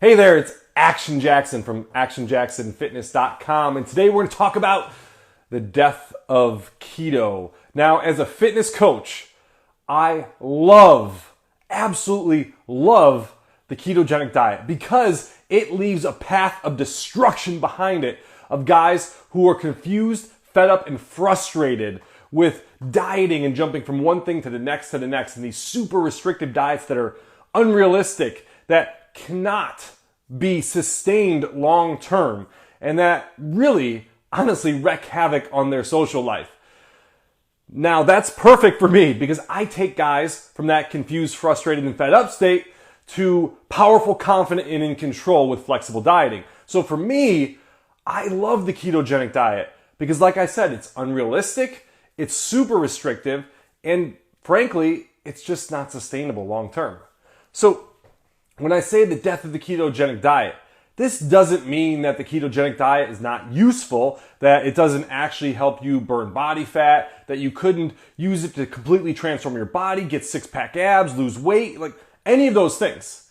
Hey there, it's Action Jackson from actionjacksonfitness.com, and today we're going to talk about the death of keto. Now, as a fitness coach, I absolutely love the ketogenic diet because it leaves a path of destruction behind it of guys who are confused, fed up, and frustrated with dieting and jumping from one thing to the next and these super restrictive diets that are unrealistic, that cannot be sustained long term, and that really honestly wreak havoc on their social life. Now that's perfect for me because I take guys from that confused, frustrated, and fed up state to powerful, confident, and in control with flexible dieting. So for me, I love the ketogenic diet because, like I said, it's unrealistic, it's super restrictive, and frankly, it's just not sustainable long term. So when I say the death of the ketogenic diet, this doesn't mean that the ketogenic diet is not useful, that it doesn't actually help you burn body fat, that you couldn't use it to completely transform your body, get six-pack abs, lose weight, like any of those things.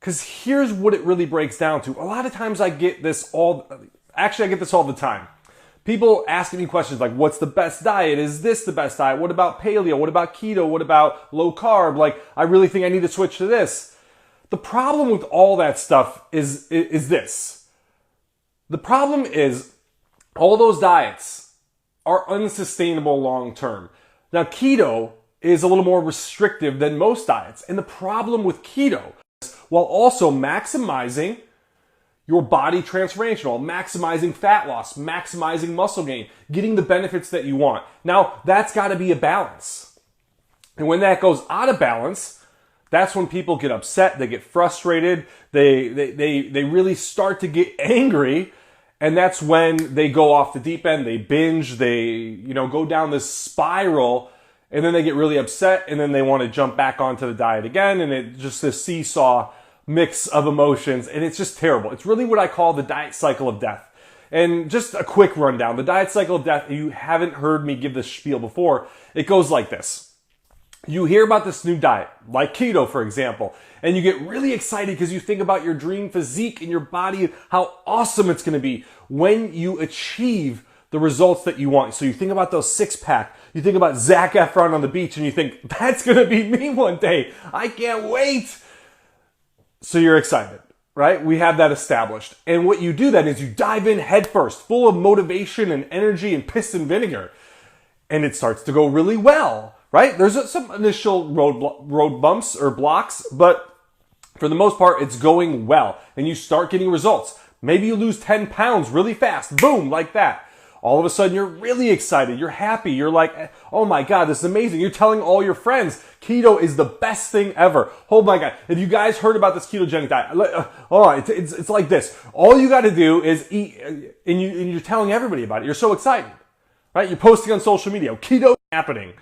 Because here's what it really breaks down to. A lot of times I get this all the time. People asking me questions like, what's the best diet? Is this the best diet? What about paleo? What about keto? What about low carb? Like, I really think I need to switch to this. The problem with all that stuff is this. The problem is all those diets are unsustainable long term. Now, keto is a little more restrictive than most diets. And the problem with keto, while also maximizing your body transformation, while maximizing fat loss, maximizing muscle gain, getting the benefits that you want. Now, that's got to be a balance. And when that goes out of balance, that's when people get upset, they get frustrated, they really start to get angry, and that's when they go off the deep end, they binge, they go down this spiral, and then they get really upset, and then they want to jump back onto the diet again, and it's just this seesaw mix of emotions, and it's just terrible. It's really what I call the diet cycle of death. And just a quick rundown, the diet cycle of death, if you haven't heard me give this spiel before, it goes like this. You hear about this new diet, like keto, for example, and you get really excited because you think about your dream physique and your body, how awesome it's going to be when you achieve the results that you want. So you think about those six-pack, you think about Zac Efron on the beach, and you think, that's going to be me one day. I can't wait. So you're excited, right? We have that established. And what you do then is you dive in head first, full of motivation and energy and piss and vinegar. And it starts to go really well. Right? There's some initial road bumps or blocks, but for the most part, it's going well. And you start getting results. Maybe you lose 10 pounds really fast. Boom, like that. All of a sudden, you're really excited. You're happy. You're like, oh my God, this is amazing. You're telling all your friends, keto is the best thing ever. Oh my God. If you guys heard about this ketogenic diet, it's like this. All you got to do is eat, and you're telling everybody about it. You're so excited, right? You're posting on social media. Keto is happening.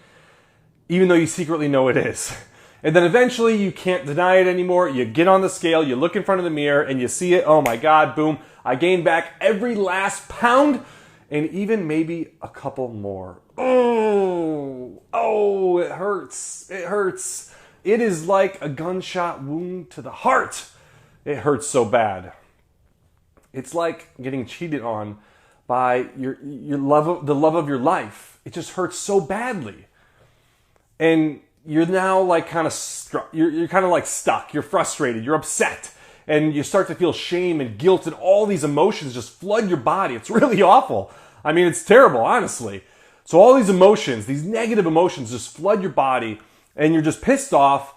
Even though you secretly know it is. And then eventually you can't deny it anymore. You get on the scale, you look in front of the mirror, and you see it. Oh my God, boom. I gained back every last pound and even maybe a couple more. Oh, it hurts. It hurts. It is like a gunshot wound to the heart. It hurts so bad. It's like getting cheated on by the love of your life. It just hurts so badly. And you're now like kind of you're kind of like stuck. You're frustrated. You're upset. And you start to feel shame and guilt and all these emotions just flood your body. It's really awful. I mean, it's terrible, honestly. So all these emotions, these negative emotions just flood your body and you're just pissed off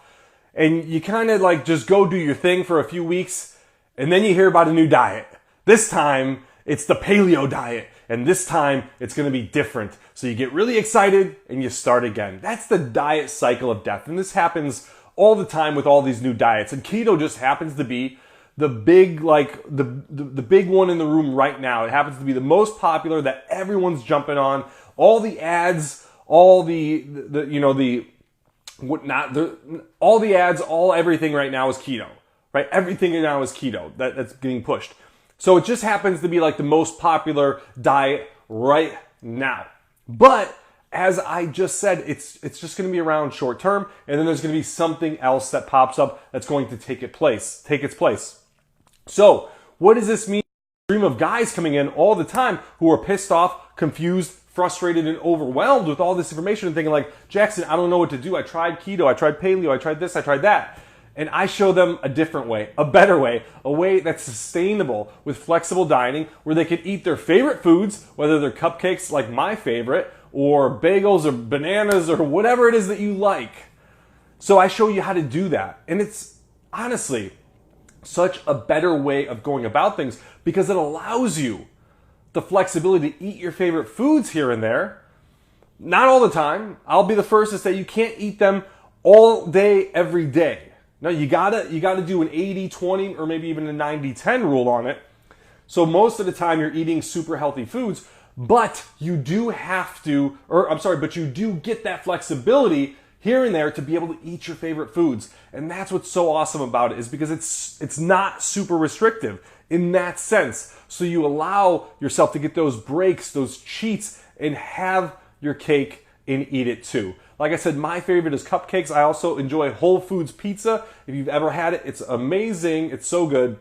and you kind of like just go do your thing for a few weeks and then you hear about a new diet. This time it's the paleo diet. And this time, it's going to be different. So you get really excited and you start again. That's the diet cycle of death. And this happens all the time with all these new diets. And keto just happens to be the big, the big one in the room right now. It happens to be the most popular that everyone's jumping on. All the ads, all everything right now is keto, right? Everything now is keto that's getting pushed. So it just happens to be like the most popular diet right now. But as I just said, it's just going to be around short term, and then there's going to be something else that pops up that's going to take its place. So what does this mean? Stream of guys coming in all the time who are pissed off, confused, frustrated, and overwhelmed with all this information and thinking like, Jackson, I don't know what to do. I tried keto, I tried paleo, I tried this, I tried that. And I show them a different way, a better way, a way that's sustainable with flexible dining where they can eat their favorite foods, whether they're cupcakes like my favorite, or bagels or bananas or whatever it is that you like. So I show you how to do that. And it's honestly such a better way of going about things because it allows you the flexibility to eat your favorite foods here and there. Not all the time. I'll be the first to say you can't eat them all day, every day. No, you gotta do an 80-20 or maybe even a 90-10 rule on it. So most of the time you're eating super healthy foods, but you do but you do get that flexibility here and there to be able to eat your favorite foods. And that's what's so awesome about it is because it's not super restrictive in that sense. So you allow yourself to get those breaks, those cheats, and have your cake and eat it too. Like I said, my favorite is cupcakes. I also enjoy Whole Foods pizza. If you've ever had it, it's amazing. It's so good.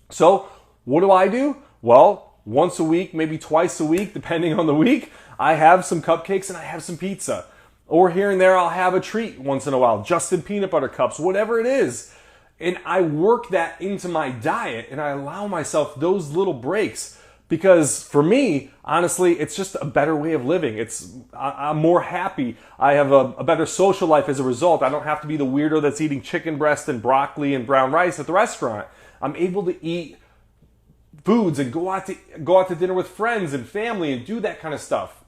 So what do? Well, once a week, maybe twice a week, depending on the week, I have some cupcakes and I have some pizza. Or here and there, I'll have a treat once in a while, Justin peanut butter cups, whatever it is. And I work that into my diet and I allow myself those little breaks because for me, honestly, it's just a better way of living. I'm more happy. I have a better social life as a result. I don't have to be the weirdo that's eating chicken breast and broccoli and brown rice at the restaurant. I'm able to eat foods and go out to dinner with friends and family and do that kind of stuff.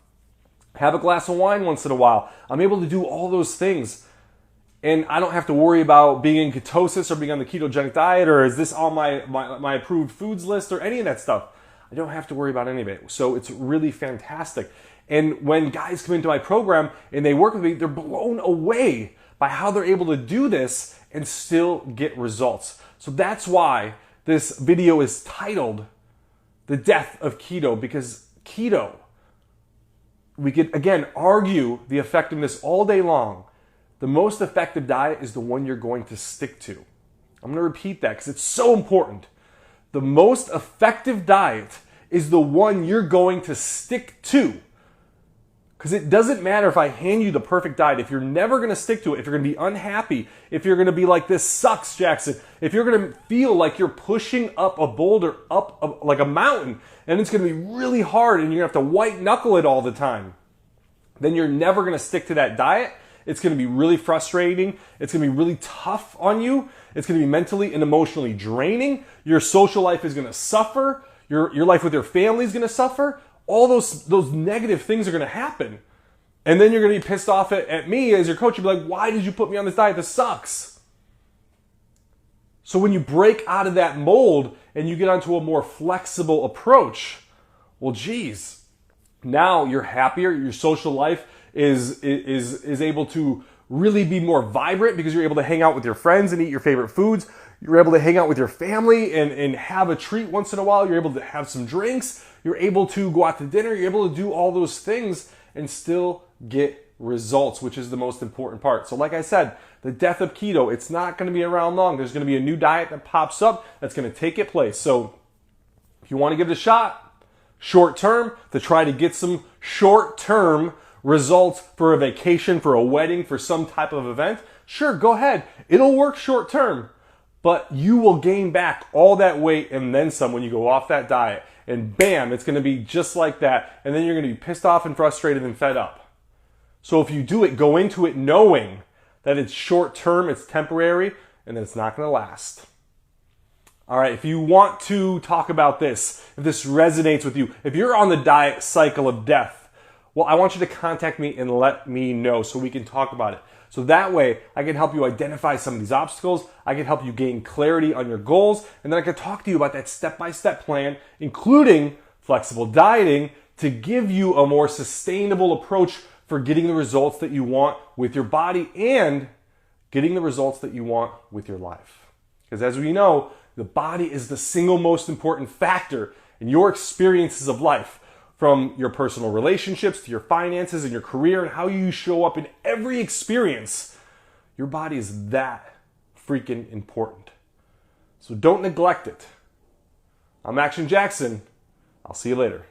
Have a glass of wine once in a while. I'm able to do all those things. And I don't have to worry about being in ketosis or being on the ketogenic diet or is this on my approved foods list or any of that stuff. I don't have to worry about any of it. So it's really fantastic. And when guys come into my program and they work with me, they're blown away by how they're able to do this and still get results. So that's why this video is titled The Death of Keto, because keto, we could, again, argue the effectiveness all day long. The most effective diet is the one you're going to stick to. I'm going to repeat that because it's so important. The most effective diet is the one you're going to stick to. Because it doesn't matter if I hand you the perfect diet. If you're never going to stick to it, if you're going to be unhappy, if you're going to be like, this sucks, Jackson, if you're going to feel like you're pushing up a boulder, like a mountain, and it's going to be really hard and you're going to have to white knuckle it all the time, then you're never going to stick to that diet. It's going to be really frustrating. It's going to be really tough on you. It's going to be mentally and emotionally draining. Your social life is going to suffer. Your life with your family is going to suffer. All those negative things are going to happen. And then you're going to be pissed off at me as your coach. You'll be like, why did you put me on this diet? This sucks. So when you break out of that mold and you get onto a more flexible approach, well, geez, now you're happier. Your social life is able to really be more vibrant because you're able to hang out with your friends and eat your favorite foods. You're able to hang out with your family and have a treat once in a while. You're able to have some drinks. You're able to go out to dinner. You're able to do all those things and still get results, which is the most important part. So like I said, the death of keto, it's not going to be around long. There's going to be a new diet that pops up that's going to take its place. So if you want to give it a shot, short term, to try to get some short term results for a vacation, for a wedding, for some type of event, sure, go ahead. It'll work short term, but you will gain back all that weight and then some when you go off that diet. And bam, it's going to be just like that. And then you're going to be pissed off and frustrated and fed up. So if you do it, go into it knowing that it's short term, it's temporary, and that it's not going to last. All right, if you want to talk about this, if this resonates with you, if you're on the diet cycle of death, well, I want you to contact me and let me know so we can talk about it. So that way, I can help you identify some of these obstacles. I can help you gain clarity on your goals. And then I can talk to you about that step-by-step plan, including flexible dieting, to give you a more sustainable approach for getting the results that you want with your body and getting the results that you want with your life. Because as we know, the body is the single most important factor in your experiences of life. From your personal relationships to your finances and your career and how you show up in every experience, your body is that freaking important. So don't neglect it. I'm Action Jackson. I'll see you later.